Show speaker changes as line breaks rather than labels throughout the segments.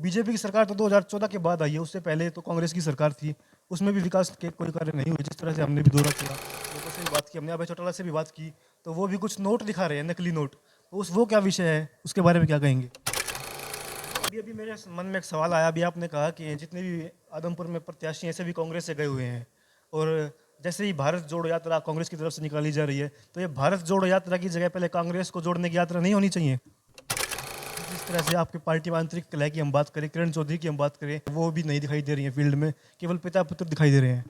BJP की सरकार तो 2014 के बाद आई है, उससे पहले तो कांग्रेस की सरकार थी। उसमें भी विकास के कोई कार्य नहीं हुए। जिस तरह से हमने भी दौरा किया, लोगों से भी बात की, हमने अभय चौटाला से भी बात की, तो वो भी कुछ नोट दिखा रहे हैं, नकली नोट। तो वो क्या विषय है, उसके बारे में क्या कहेंगे? अभी अभी मेरे मन में एक सवाल आया। अभी आपने कहा कि जितने भी आदमपुर में प्रत्याशी हैं सभी कांग्रेस से गए हुए हैं, और जैसे ही भारत जोड़ो यात्रा कांग्रेस की तरफ से निकाली जा रही है, तो ये भारत जोड़ो यात्रा की जगह पहले कांग्रेस को जोड़ने की यात्रा नहीं होनी चाहिए? जिस तरह से आपकी पार्टी में आंतरिक कलह की हम बात करें, किरण चौधरी की हम बात करें, वो भी नहीं दिखाई दे रही है फील्ड में, केवल पिता पुत्र दिखाई दे रहे हैं।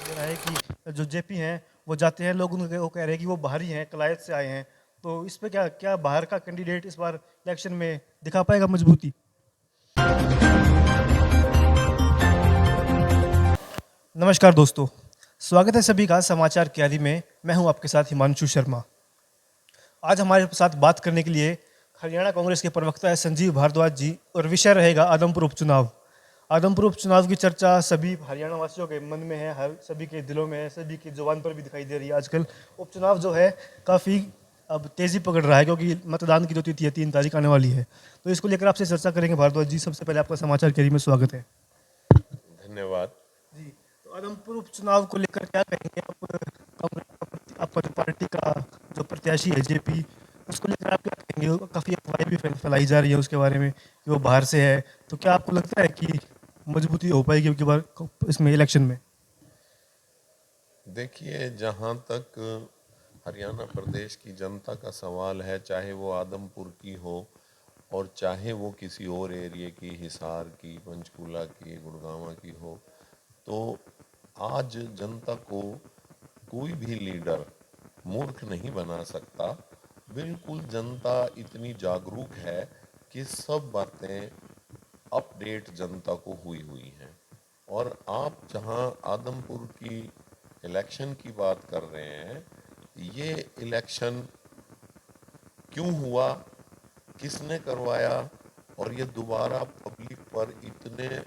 ये रहा है कि जो जेपी हैं वो जाते हैं, लोग उनको वो कह रहे हैं कि वो बाहरी हैं, कलायत से आए हैं। तो इस पे क्या क्या बाहर का कैंडिडेट इस बार इलेक्शन में दिखा पाएगा मजबूती? नमस्कार दोस्तों, स्वागत है सभी का समाचार क्यारी में। मैं हूं आपके साथ हिमांशु शर्मा। आज हमारे साथ बात करने के लिए हरियाणा कांग्रेस के प्रवक्ता है संजीव भारद्वाज जी, और विषय रहेगा आदमपुर उपचुनाव। आदमपुर उपचुनाव की चर्चा सभी हरियाणा वासियों के मन में है, हर सभी के दिलों में है, सभी की जुबान पर भी दिखाई दे रही है। आजकल उपचुनाव जो है काफ़ी अब तेज़ी पकड़ रहा है, क्योंकि मतदान की जो तिथि है 3 तारीख आने वाली है। तो इसको लेकर आपसे चर्चा करेंगे। भारद्वाज जी, सबसे पहले आपका समाचार क्यारी में स्वागत है।
धन्यवाद।
जी, तो आदमपुर उपचुनाव को लेकर क्या कहेंगे आप? कांग्रेस आपका जो पार्टी का जो प्रत्याशी है जेपी, उसको लेकर आप क्या कहेंगे? काफ़ी अफवाहें भी फैलाई जा रही है उसके बारे में कि वो बाहर से है। तो क्या आपको लगता है कि मजबूती हो पाएगी अब की बार इसमें इलेक्शन में?
देखिए, जहाँ तक हरियाणा प्रदेश की जनता का सवाल है, चाहे वो आदमपुर की हो और चाहे वो किसी और एरिया की, हिसार की, पंचकूला की, गुड़गांव की हो, तो आज जनता को कोई भी लीडर मूर्ख नहीं बना सकता। बिल्कुल जनता इतनी जागरूक है कि सब बातें अपडेट जनता को हुई हुई हैं। और आप जहां आदमपुर की इलेक्शन की बात कर रहे हैं, ये इलेक्शन क्यों हुआ, किसने करवाया, और ये दोबारा पब्लिक पर इतने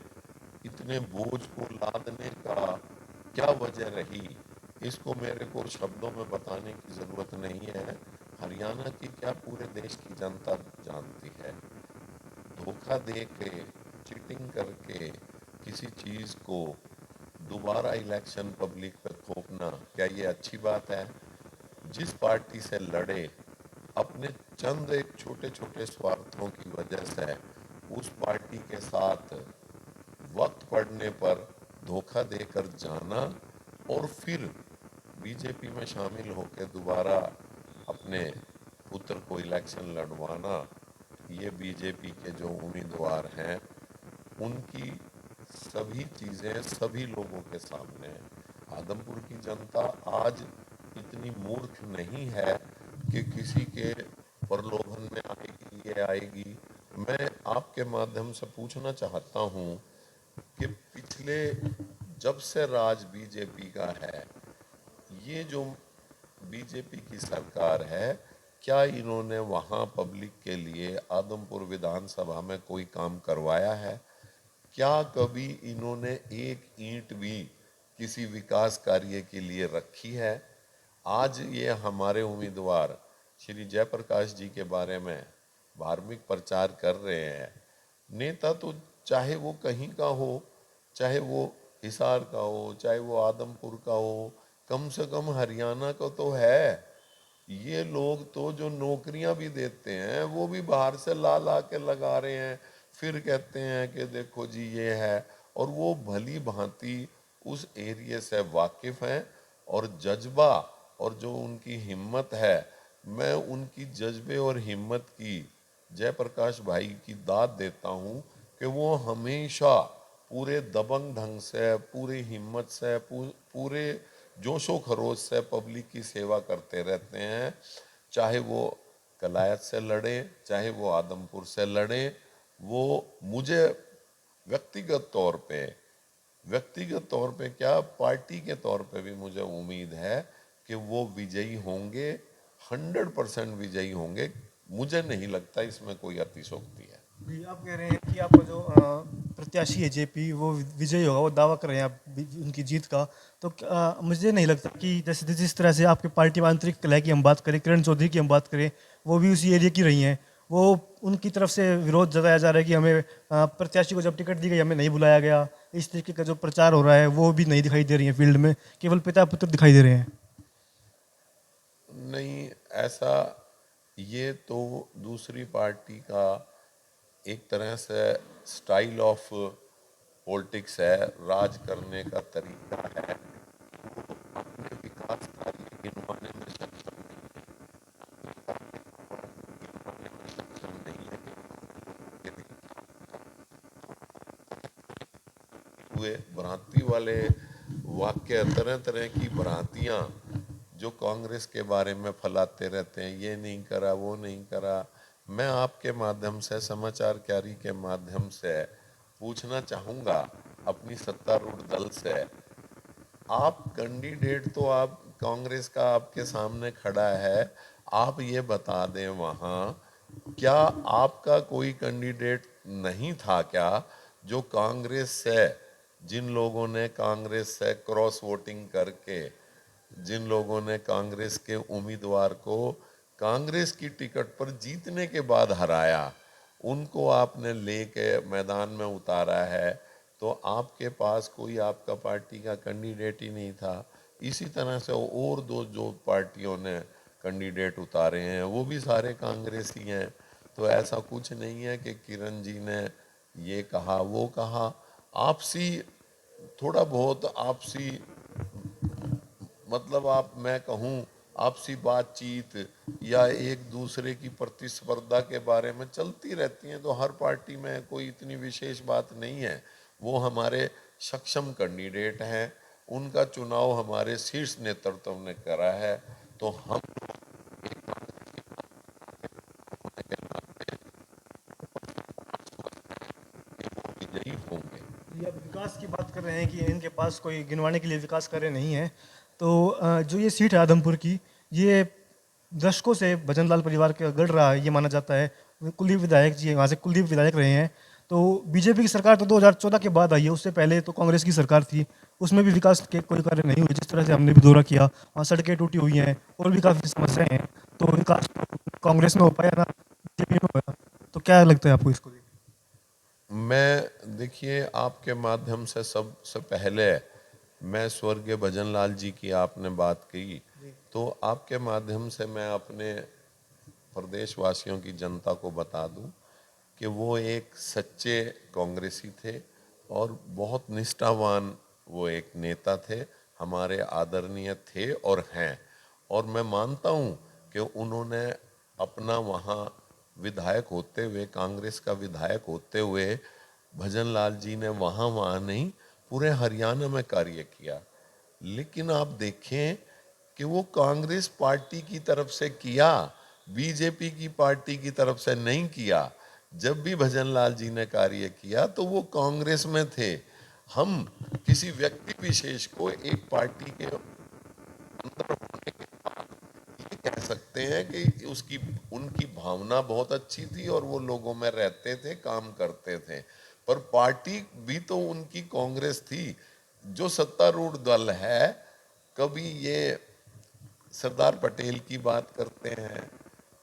इतने बोझ को लादने का क्या वजह रही, इसको मेरे को शब्दों में बताने की ज़रूरत नहीं है। हरियाणा की क्या पूरे देश की जनता जानती है। धोखा दे के, चीटिंग करके किसी चीज़ को दोबारा इलेक्शन पब्लिक पर थोपना, क्या ये अच्छी बात है? जिस पार्टी से लड़े, अपने चंद एक छोटे छोटे स्वार्थों की वजह से उस पार्टी के साथ वक्त पड़ने पर धोखा देकर जाना और फिर बीजेपी में शामिल होकर दोबारा अपने पुत्र को इलेक्शन लड़वाना, ये बीजेपी के जो उम्मीदवार हैं उनकी सभी चीज़ें सभी लोगों के सामने हैं। आदमपुर की जनता आज इतनी मूर्ख नहीं है कि किसी के प्रलोभन में आएगी, ये आएगी। मैं आपके माध्यम से पूछना चाहता हूँ कि पिछले जब से राज बीजेपी का है, ये जो बीजेपी की सरकार है, क्या इन्होंने वहाँ पब्लिक के लिए आदमपुर विधानसभा में कोई काम करवाया है? क्या कभी इन्होंने एक ईंट भी किसी विकास कार्य के लिए रखी है? आज ये हमारे उम्मीदवार श्री जयप्रकाश जी के बारे में धार्मिक प्रचार कर रहे हैं। नेता तो चाहे वो कहीं का हो, चाहे वो हिसार का हो, चाहे वो आदमपुर का हो, कम से कम हरियाणा का तो है। ये लोग तो जो नौकरियां भी देते हैं वो भी बाहर से ला ला के लगा रहे हैं, फिर कहते हैं कि देखो जी ये है। और वो भली भांति उस एरिया से वाकिफ हैं, और जज्बा और जो उनकी हिम्मत है, मैं उनकी जज्बे और हिम्मत की जयप्रकाश भाई की दाद देता हूँ कि वो हमेशा पूरे दबंग ढंग से, पूरी हिम्मत से, पूरे जोशो खरोश से पब्लिक की सेवा करते रहते हैं। चाहे वो कलायत से लड़े, चाहे वो आदमपुर से लड़े, वो मुझे व्यक्तिगत तौर पे क्या, पार्टी के तौर पे भी मुझे उम्मीद है कि वो विजयी होंगे, 100% विजयी होंगे। मुझे नहीं लगता इसमें कोई अतिशोक्ति है।
जी, आप कह रहे हैं कि आपका जो प्रत्याशी है जेपी वो विजयी होगा, वो दावा कर रहे हैं आप उनकी जीत का। तो मुझे नहीं लगता कि जैसे जिस तरह से आपकी पार्टी में आंतरिक कलह की हम बात करें, किरण चौधरी की हम बात करें, वो भी उसी एरिया की रही हैं। वो उनकी तरफ से विरोध जताया जा रहा है कि हमें प्रत्याशी को जब टिकट दी गई हमें नहीं बुलाया गया। इस तरीके का जो प्रचार हो रहा है वो भी नहीं दिखाई दे रही है फील्ड में, केवल पिता पुत्र दिखाई दे रहे हैं।
नहीं, ऐसा ये तो दूसरी पार्टी का एक तरह से स्टाइल ऑफ पॉलिटिक्स है, राज करने का तरीका है। वो अपने विकास कार्य गिनवाने में सक्षम गिनवाने में सक्षम नहीं है कि हुए भ्रांति वाले वाक्य, तरह तरह की भ्रांतियां जो कांग्रेस के बारे में फैलाते रहते हैं, ये नहीं करा वो नहीं करा। मैं आपके माध्यम से, समाचार क्यारी के माध्यम से पूछना चाहूँगा अपनी सत्तारूढ़ दल से, आप कैंडिडेट तो आप कांग्रेस का आपके सामने खड़ा है, आप ये बता दें वहाँ क्या आपका कोई कैंडिडेट नहीं था क्या जो कांग्रेस से, जिन लोगों ने कांग्रेस से क्रॉस वोटिंग करके, जिन लोगों ने कांग्रेस के उम्मीदवार को कांग्रेस की टिकट पर जीतने के बाद हराया, उनको आपने लेके मैदान में उतारा है, तो आपके पास कोई आपका पार्टी का कैंडिडेट ही नहीं था। इसी तरह से और दो जो पार्टियों ने कैंडिडेट उतारे हैं वो भी सारे कांग्रेस ही हैं। तो ऐसा कुछ नहीं है कि किरण जी ने ये कहा वो कहा। आपसी थोड़ा बहुत आपसी मतलब आप, मैं कहूँ आपसी बातचीत या एक दूसरे की प्रतिस्पर्धा के बारे में चलती रहती हैं, तो हर पार्टी में कोई इतनी विशेष बात नहीं है। वो हमारे सक्षम कैंडिडेट हैं, उनका चुनाव हमारे शीर्ष नेतृत्व ने करा है, तो हम विजयी होंगे।
ये अब विकास की बात कर रहे हैं कि इनके पास कोई गिनवाने के लिए विकास कार्य नहीं है। तो जो ये सीट है आदमपुर की, ये दशकों से भजनलाल परिवार का गढ़ रहा है, ये माना जाता है। कुलदीप विधायक जी वहाँ से कुलदीप विधायक रहे हैं। तो बीजेपी की सरकार तो 2014 के बाद आई है, उससे पहले तो कांग्रेस की सरकार थी, उसमें भी विकास के कोई कार्य नहीं हुए। जिस तरह से हमने भी दौरा किया, वहाँ सड़कें टूटी हुई हैं और भी काफ़ी समस्याएं हैं। तो विकास तो कांग्रेस में हो पाया ना बीजेपी में होया। तो क्या लगता है आपको इसको लेकर?
मैं देखिए आपके माध्यम से सबसे पहले मैं स्वर्गीय भजनलाल जी की आपने बात की, तो आपके माध्यम से मैं अपने प्रदेशवासियों की जनता को बता दूं कि वो एक सच्चे कांग्रेसी थे और बहुत निष्ठावान वो एक नेता थे, हमारे आदरणीय थे और हैं। और मैं मानता हूँ कि उन्होंने अपना वहाँ विधायक होते हुए, कांग्रेस का विधायक होते हुए, भजनलाल जी ने वहाँ नहीं पूरे हरियाणा में कार्य किया। लेकिन आप देखें कि वो कांग्रेस पार्टी की तरफ से किया, बीजेपी की पार्टी की तरफ से नहीं किया। जब भी भजनलाल जी ने कार्य किया तो वो कांग्रेस में थे। हम किसी व्यक्ति विशेष को एक पार्टी के अंदर होने के ये कह सकते हैं कि उसकी उनकी भावना बहुत अच्छी थी और वो लोगों में रहते थे, काम करते थे, पर पार्टी भी तो उनकी कांग्रेस थी। जो सत्तारूढ़ दल है, कभी ये सरदार पटेल की बात करते हैं,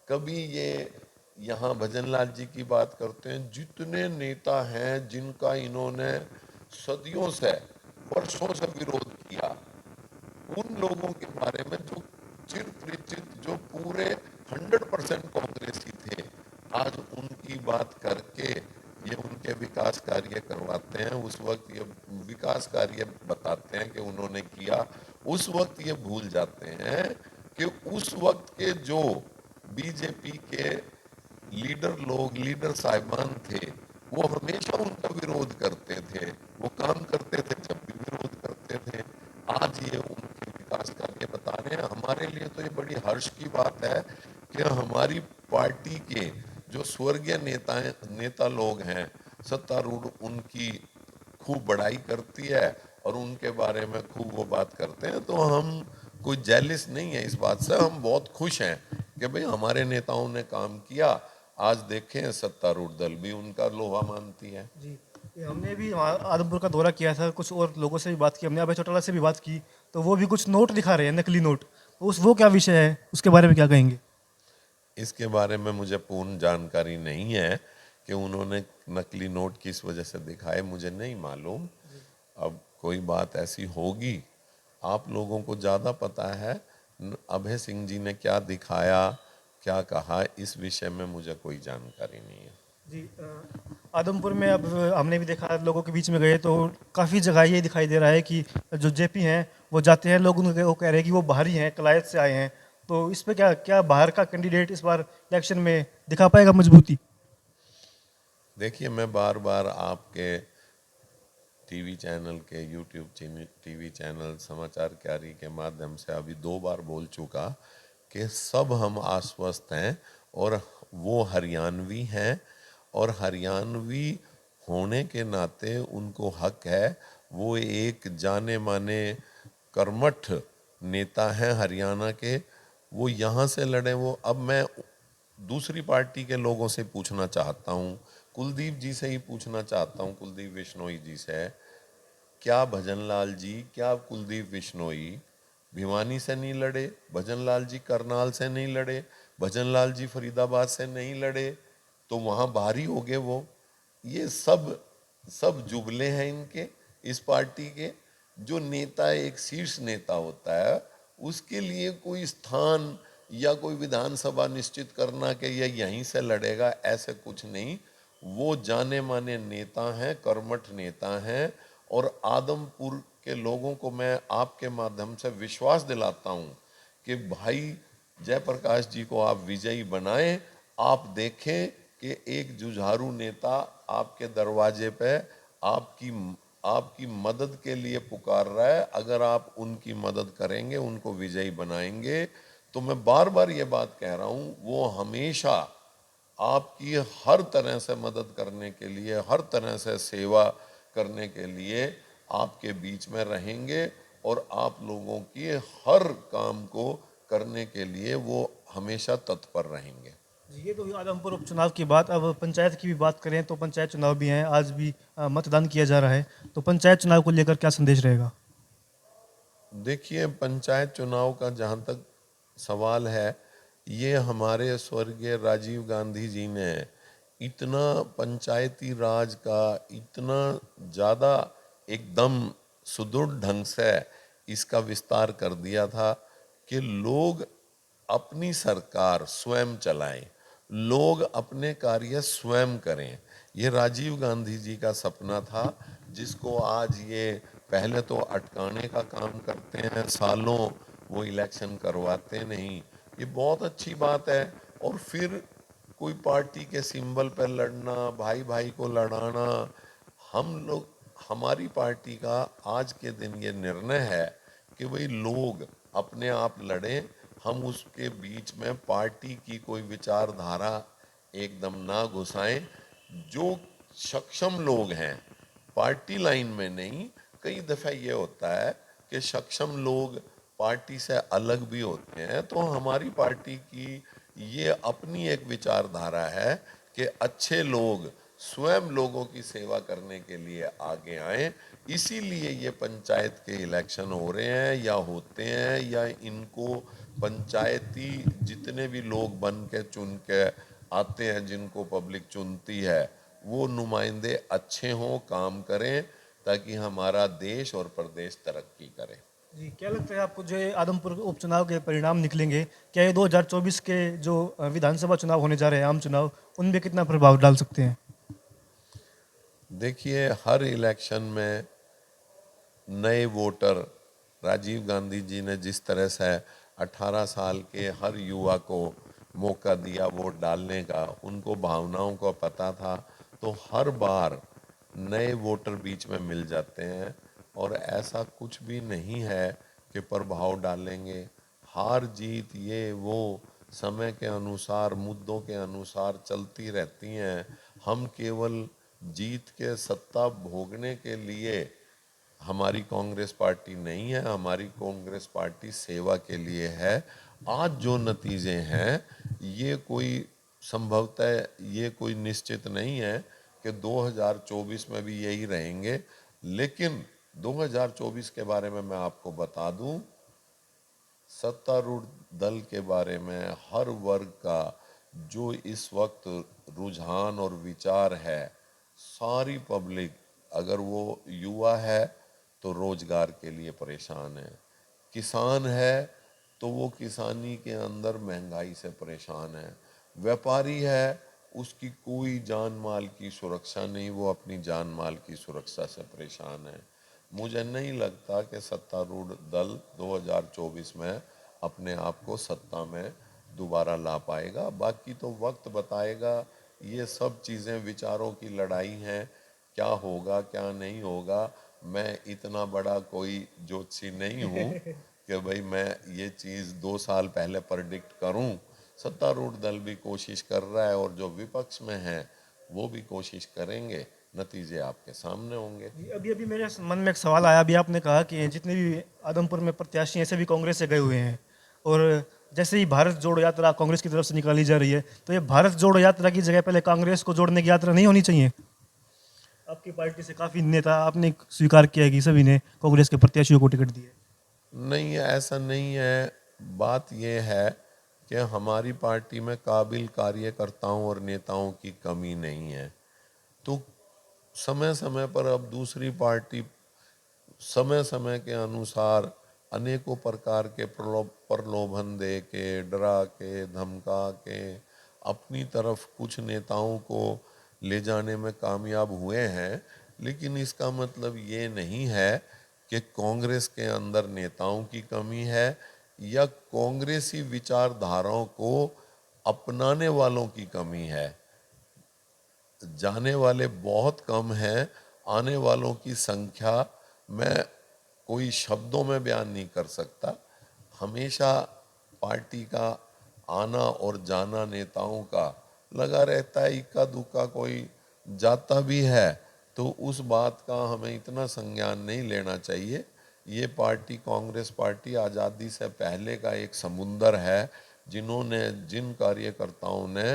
कभी ये यहाँ भजनलाल जी की बात करते हैं। जितने नेता हैं जिनका इन्होंने सदियों से, वर्षों से विरोध किया, उन लोगों के बारे में जो चिर परिचित, जो पूरे 100% कांग्रेसी थे, आज उनकी बात करके ये उनके विकास कार्य करवाते हैं। उस वक्त ये विकास कार्य बताते हैं कि उन्होंने किया, उस वक्त ये भूल जाते हैं कि उस वक्त के जो बीजेपी के लीडर लोग, लीडर साहिबान थे, वो हमेशा उनका विरोध करते थे, वो काम करते थे जब भी विरोध करते थे। आज ये उनके विकास कार्य बता रहे हैं। हमारे लिए तो ये बड़ी हर्ष की बात है कि हमारी पार्टी के जो स्वर्गीय नेता लोग हैं, सत्तारूढ़, उनकी खूब बड़ाई करती है और उनके बारे में खूब वो बात करते हैं। तो हम कोई जेलिस नहीं है इस बात से, हम बहुत खुश हैं कि भाई हमारे नेताओं ने काम किया। आज देखें सत्तारूढ़ दल भी उनका लोहा मानती है।
जी, ये हमने भी वहाँ आदमपुर का दौरा किया था, कुछ और लोगों से भी बात की, हमने अभय चौटाला से भी बात की। तो वो भी कुछ नोट दिखा रहे हैं, नकली नोट। तो उस वो क्या विषय है, उसके बारे में क्या कहेंगे?
इसके बारे में मुझे पूर्ण जानकारी नहीं है कि उन्होंने नकली नोट किस वजह से दिखाए, मुझे नहीं मालूम। अब कोई बात ऐसी होगी, आप लोगों को ज़्यादा पता है। अभय सिंह जी ने क्या दिखाया, क्या कहा, इस विषय में मुझे कोई जानकारी नहीं है।
जी आदमपुर में अब हमने भी देखा, लोगों के बीच में गए तो काफ़ी जगह ये दिखाई दे रहा है कि जो जेपी हैं वो जाते हैं, लोग उनको वो कह रहे हैं कि वो बाहरी हैं, कलायत से आए हैं। तो इस पे क्या क्या बाहर का कैंडिडेट इस बार इलेक्शन में दिखा पाएगा मजबूती?
देखिए, मैं बार बार आपके टीवी चैनल के, यूट्यूब टीवी चैनल, समाचार क्यारी के माध्यम से अभी 2 बार बोल चुका कि सब हम आश्वस्त हैं और वो हरियाणवी हैं, और हरियाणवी होने के नाते उनको हक है। वो एक जाने माने कर्मठ नेता हैं हरियाणा के, वो यहाँ से लड़े। वो अब मैं दूसरी पार्टी के लोगों से पूछना चाहता हूँ, कुलदीप जी से ही पूछना चाहता हूँ, कुलदीप बिश्नोई जी से, क्या भजनलाल जी, क्या कुलदीप बिश्नोई भिवानी से नहीं लड़े? भजनलाल जी करनाल से नहीं लड़े? भजनलाल जी फरीदाबाद से नहीं लड़े? तो वहाँ बाहरी हो गए वो। ये सब सब जुगले हैं इनके, इस पार्टी के। जो नेता एक शीर्ष नेता होता है, उसके लिए कोई स्थान या कोई विधानसभा निश्चित करना कि ये यहीं से लड़ेगा, ऐसे कुछ नहीं। वो जाने माने नेता हैं, कर्मठ नेता हैं, और आदमपुर के लोगों को मैं आपके माध्यम से विश्वास दिलाता हूं कि भाई जयप्रकाश जी को आप विजयी बनाएं। आप देखें कि एक जुझारू नेता आपके दरवाजे पे आपकी आपकी मदद के लिए पुकार रहा है। अगर आप उनकी मदद करेंगे, उनको विजयी बनाएंगे, तो मैं बार बार ये बात कह रहा हूं, वो हमेशा आपकी हर तरह से मदद करने के लिए, हर तरह से सेवा करने के लिए आपके बीच में रहेंगे, और आप लोगों की हर काम को करने के लिए वो हमेशा तत्पर रहेंगे।
जी, ये तो हुई आदमपुर उपचुनाव की बात। अब पंचायत की भी बात करें तो पंचायत चुनाव भी हैं, आज भी मतदान किया जा रहा है। तो पंचायत चुनाव को लेकर क्या संदेश रहेगा?
देखिए, पंचायत चुनाव का जहाँ तक सवाल है, ये हमारे स्वर्गीय राजीव गांधी जी ने इतना पंचायती राज का इतना ज़्यादा एकदम सुदृढ़ ढंग से इसका विस्तार कर दिया था कि लोग अपनी सरकार स्वयं चलाएं, लोग अपने कार्य स्वयं करें। ये राजीव गांधी जी का सपना था, जिसको आज ये पहले तो अटकाने का काम करते हैं, सालों वो इलेक्शन करवाते नहीं। ये बहुत अच्छी बात है। और फिर कोई पार्टी के सिंबल पर लड़ना, भाई भाई को लड़ाना, हम लोग, हमारी पार्टी का आज के दिन ये निर्णय है कि भाई लोग अपने आप लड़ें, हम उसके बीच में पार्टी की कोई विचारधारा एकदम ना घुसाएं। जो सक्षम लोग हैं, पार्टी लाइन में नहीं, कई दफ़ा ये होता है कि सक्षम लोग पार्टी से अलग भी होते हैं। तो हमारी पार्टी की ये अपनी एक विचारधारा है कि अच्छे लोग स्वयं लोगों की सेवा करने के लिए आगे आएं। इसीलिए ये पंचायत के इलेक्शन हो रहे हैं या होते हैं, या इनको पंचायती जितने भी लोग बन के चुन के आते हैं, जिनको पब्लिक चुनती है, वो नुमाइंदे अच्छे हों, काम करें, ताकि हमारा देश और प्रदेश तरक्की करे।
जी, क्या लगता है आपको जो ये आदमपुर उपचुनाव के परिणाम निकलेंगे, क्या ये 2024 के जो विधानसभा चुनाव होने जा रहे हैं, आम चुनाव, उनमें कितना प्रभाव डाल सकते हैं?
देखिए, हर इलेक्शन में नए वोटर, राजीव गांधी जी ने जिस तरह से 18 साल के हर युवा को मौका दिया वोट डालने का, उनको भावनाओं का पता था, तो हर बार नए वोटर बीच में मिल जाते हैं। और ऐसा कुछ भी नहीं है कि प्रभाव डालेंगे। हार जीत ये वो समय के अनुसार, मुद्दों के अनुसार चलती रहती हैं। हम केवल जीत के सत्ता भोगने के लिए हमारी कांग्रेस पार्टी नहीं है, हमारी कांग्रेस पार्टी सेवा के लिए है। आज जो नतीजे हैं, ये कोई संभवतः ये कोई निश्चित नहीं है कि 2024 में भी यही रहेंगे। लेकिन 2024 के बारे में मैं आपको बता दूं, सत्तारूढ़ दल के बारे में हर वर्ग का, जो इस वक्त रुझान और विचार है, सारी पब्लिक, अगर वो युवा है तो रोजगार के लिए परेशान है, किसान है तो वो किसानी के अंदर महंगाई से परेशान है, व्यापारी है उसकी कोई जान माल की सुरक्षा नहीं, वो अपनी जान माल की सुरक्षा से परेशान है। मुझे नहीं लगता कि सत्तारूढ़ दल 2024 में अपने आप को सत्ता में दोबारा ला पाएगा। बाकी तो वक्त बताएगा। ये सब चीज़ें विचारों की लड़ाई हैं, क्या होगा क्या नहीं होगा। मैं इतना बड़ा कोई ज्योतिषी नहीं हूँ कि भाई मैं ये चीज़ 2 साल पहले प्रेडिक्ट करूँ। सत्तारूढ़ दल भी कोशिश कर रहा है और जो विपक्ष में हैं वो भी कोशिश करेंगे, नतीजे आपके सामने होंगे।
अभी अभी मेरे मन में एक सवाल आया। अभी आपने कहा कि जितने भी आदमपुर में प्रत्याशी हैं सभी कांग्रेस से गए हुए हैं, और जैसे ही भारत जोड़ो यात्रा कांग्रेस की तरफ से निकाली जा रही है, तो ये भारत जोड़ो यात्रा की जगह पहले कांग्रेस को जोड़ने की यात्रा नहीं होनी चाहिए? आपकी पार्टी से काफ़ी नेता आपने स्वीकार किया है कि सभी ने कांग्रेस के प्रत्याशियों को टिकट दिए।
नहीं, ऐसा नहीं है। बात यह है कि हमारी पार्टी में काबिल कार्यकर्ताओं और नेताओं की कमी नहीं है। तो समय समय पर अब दूसरी पार्टी समय समय के अनुसार अनेकों प्रकार के प्रलोभन दे के, डरा के, धमका के अपनी तरफ कुछ नेताओं को ले जाने में कामयाब हुए हैं। लेकिन इसका मतलब ये नहीं है कि कांग्रेस के अंदर नेताओं की कमी है या कांग्रेसी विचारधाराओं को अपनाने वालों की कमी है। जाने वाले बहुत कम हैं, आने वालों की संख्या मैं कोई शब्दों में बयान नहीं कर सकता। हमेशा पार्टी का आना और जाना नेताओं का लगा रहता है, इक्का दुक्का कोई जाता भी है तो उस बात का हमें इतना संज्ञान नहीं लेना चाहिए। ये पार्टी, कांग्रेस पार्टी, आज़ादी से पहले का एक समुंदर है, जिन कार्यकर्ताओं ने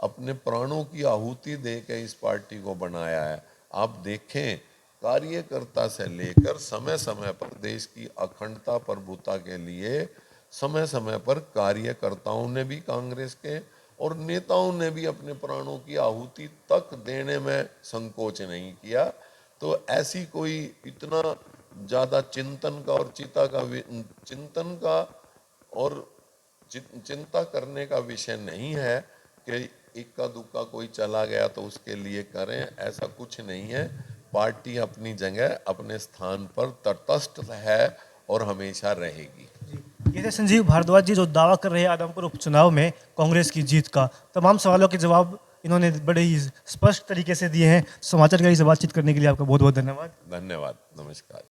अपने प्राणों की आहुति दे के इस पार्टी को बनाया है। आप देखें, कार्यकर्ता से लेकर समय समय पर देश की अखंडता प्रभुता के लिए समय समय पर कार्यकर्ताओं ने भी, कांग्रेस के और नेताओं ने भी अपने प्राणों की आहुति तक देने में संकोच नहीं किया। तो ऐसी कोई इतना ज़्यादा चिंतन का और चिंतन का और चिंता करने का विषय नहीं है कि इक्का दुक्का कोई चला गया तो उसके लिए करें, ऐसा कुछ नहीं है। पार्टी अपनी जगह, अपने स्थान पर तटस्थ है और हमेशा रहेगी।
ये थे संजीव भारद्वाज जी, जो दावा कर रहे हैं आदमपुर उपचुनाव में कांग्रेस की जीत का। तमाम सवालों के जवाब इन्होंने बड़े ही स्पष्ट तरीके से दिए हैं। समाचार गाड़ी से बातचीत करने के लिए आपका बहुत बहुत धन्यवाद।
धन्यवाद, नमस्कार।